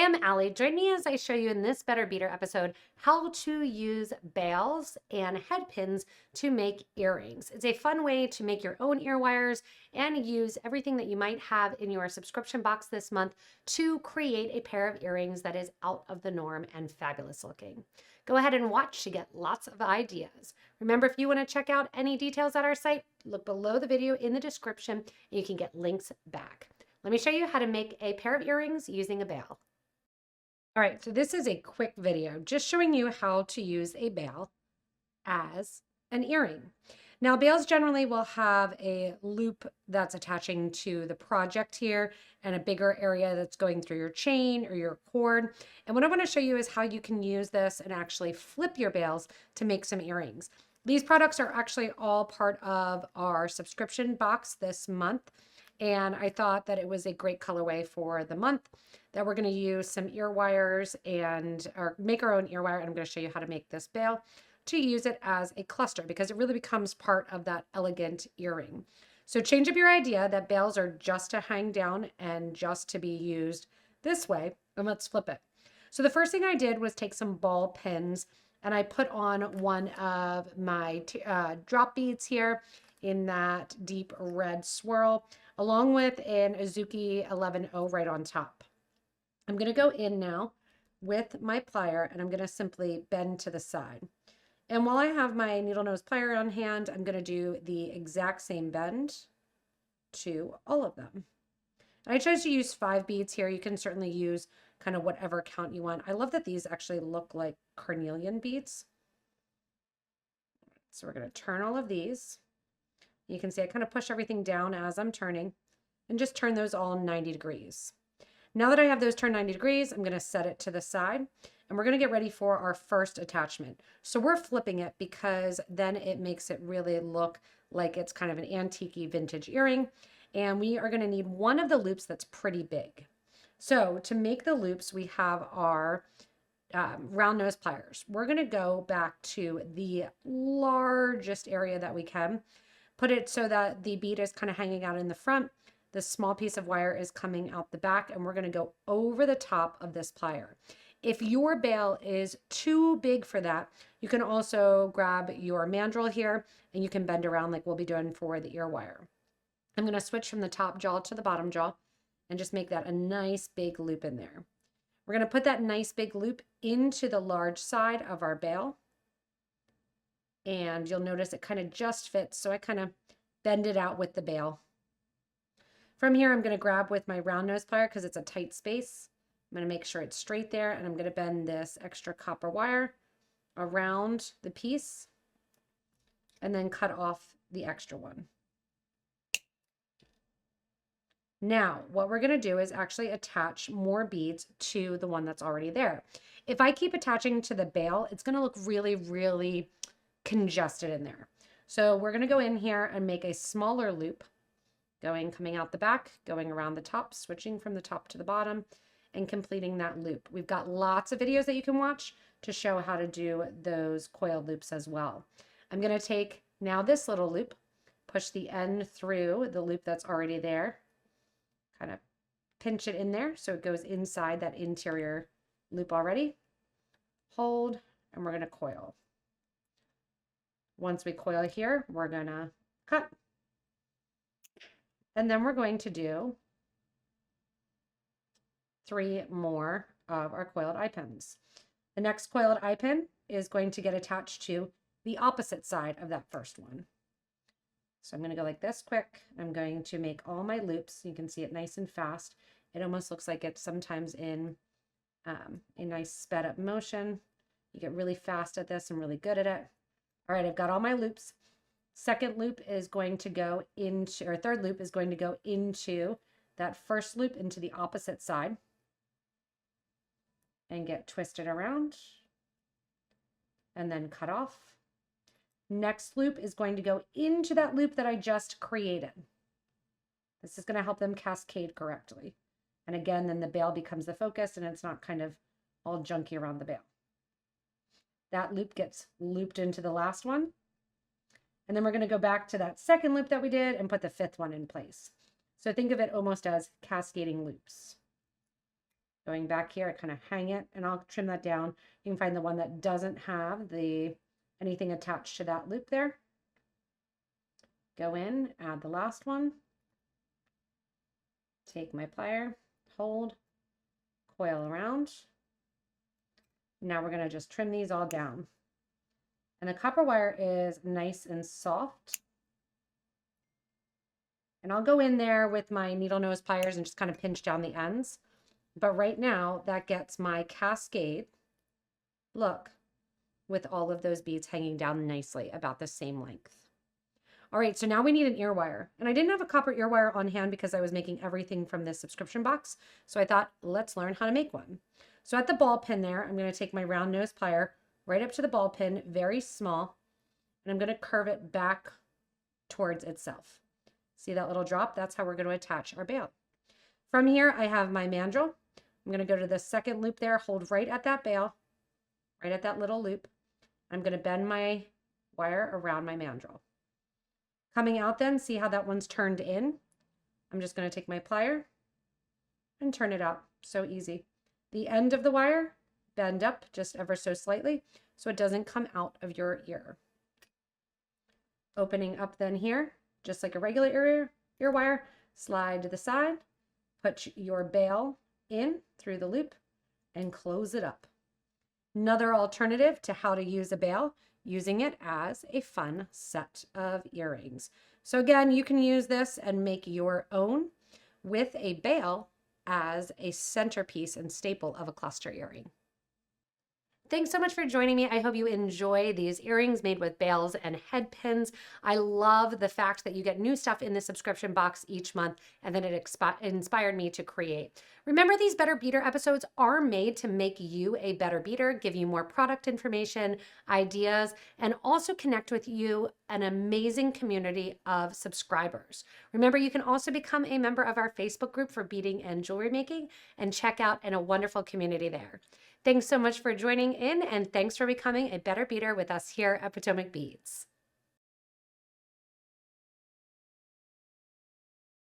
I'm Allie. Join me as I show you in this Better Beater episode how to use bails and head pins to make earrings. It's a fun way to make your own ear wires and use everything that you might have in your subscription box this month to create a pair of earrings that is out of the norm and fabulous looking. Go ahead and watch to get lots of ideas. Remember, if you want to check out any details at our site, look below the video in the description and you can get links back. Let me show you how to make a pair of earrings using a bail. All right, so this is a quick video just showing you how to use a bail as an earring. Now, bails generally will have a loop that's attaching to the project here and a bigger area that's going through your chain or your cord. And what I want to show you is how you can use this and actually flip your bails to make some earrings. These products are actually all part of our subscription box this month. And I thought that it was a great colorway for the month that we're going to use some ear wires or make our own ear wire. And I'm going to show you how to make this bail to use it as a cluster because it really becomes part of that elegant earring. So change up your idea that bails are just to hang down and just to be used this way. And let's flip it. So the first thing I did was take some ball pins and I put on one of my drop beads here in that deep red swirl, along with an Azuki 11.0 right on top. I'm going to go in now with my plier and I'm going to simply bend to the side. And while I have my needle nose plier on hand, I'm going to do the exact same bend to all of them. And I chose to use 5 beads here. You can certainly use kind of whatever count you want. I love that these actually look like carnelian beads. So we're going to turn all of these. You can see I kind of push everything down as I'm turning and just turn those all 90 degrees. Now that I have those turned 90 degrees, I'm going to set it to the side and we're going to get ready for our first attachment. So we're flipping it because then it makes it really look like it's kind of an antique-y vintage earring. And we are going to need one of the loops that's pretty big. So to make the loops, we have our round nose pliers. We're going to go back to the largest area that we can. Put it so that the bead is kind of hanging out in the front. This small piece of wire is coming out the back and we're going to go over the top of this plier. If your bail is too big for that, you can also grab your mandrel here and you can bend around like we'll be doing for the ear wire. I'm going to switch from the top jaw to the bottom jaw and just make that a nice big loop in there. We're going to put that nice big loop into the large side of our bail. And you'll notice it kind of just fits. So I kind of bend it out with the bail. From here, I'm going to grab with my round nose plier because it's a tight space. I'm going to make sure it's straight there. And I'm going to bend this extra copper wire around the piece and then cut off the extra one. Now, what we're going to do is actually attach more beads to the one that's already there. If I keep attaching to the bail, it's going to look really, really congested in there. So we're going to go in here and make a smaller loop coming out the back, going around the top, switching from the top to the bottom and completing that loop. We've got lots of videos that you can watch to show how to do those coiled loops as well. I'm going to take now this little loop, push the end through the loop that's already there, kind of pinch it in there so it goes inside that interior loop already. Hold, and we're going to coil. Once we coil here, we're going to cut. And then we're going to do 3 more of our coiled eye pins. The next coiled eye pin is going to get attached to the opposite side of that first one. So I'm going to go like this quick. I'm going to make all my loops. You can see it nice and fast. It almost looks like it's sometimes in a nice sped up motion. You get really fast at this and really good at it. All right, I've got all my loops. Second loop is going to go into, or third loop is going to go into that first loop into the opposite side and get twisted around and then cut off. Next loop is going to go into that loop that I just created. This is going to help them cascade correctly. And again, then the bail becomes the focus and it's not kind of all junky around the bail. That loop gets looped into the last one. And then we're going to go back to that second loop that we did and put the 5th one in place. So think of it almost as cascading loops. Going back here, I kind of hang it and I'll trim that down. You can find the one that doesn't have anything attached to that loop there. Go in, add the last one. Take my plier, hold, coil around. Now we're going to just trim these all down. And the copper wire is nice and soft. And I'll go in there with my needle nose pliers and just kind of pinch down the ends. But right now that gets my cascade look with all of those beads hanging down nicely about the same length. All right, so now we need an ear wire. And I didn't have a copper ear wire on hand because I was making everything from this subscription box. So I thought, let's learn how to make one. So at the ball pin there, I'm going to take my round nose plier right up to the ball pin, very small, and I'm going to curve it back towards itself. See that little drop? That's how we're going to attach our bail. From here, I have my mandrel. I'm going to go to the second loop there, hold right at that bail, right at that little loop. I'm going to bend my wire around my mandrel. Coming out then, see how that one's turned in? I'm just going to take my plier and turn it out. So easy. The end of the wire, bend up just ever so slightly so it doesn't come out of your ear. Opening up then here, just like a regular ear wire, slide to the side, put your bail in through the loop and close it up. Another alternative to how to use a bail, using it as a fun set of earrings. So again, you can use this and make your own with a bail as a centerpiece and staple of a cluster earring. Thanks so much for joining me. I hope you enjoy these earrings made with bails and head pins. I love the fact that you get new stuff in the subscription box each month, and then it inspired me to create. Remember, these Better Beader episodes are made to make you a better beader, give you more product information, ideas, and also connect with you, an amazing community of subscribers. Remember, you can also become a member of our Facebook group for beading and jewelry making and check out a wonderful community there. Thanks so much for joining in, and thanks for becoming a better beader with us here at Potomac Beads.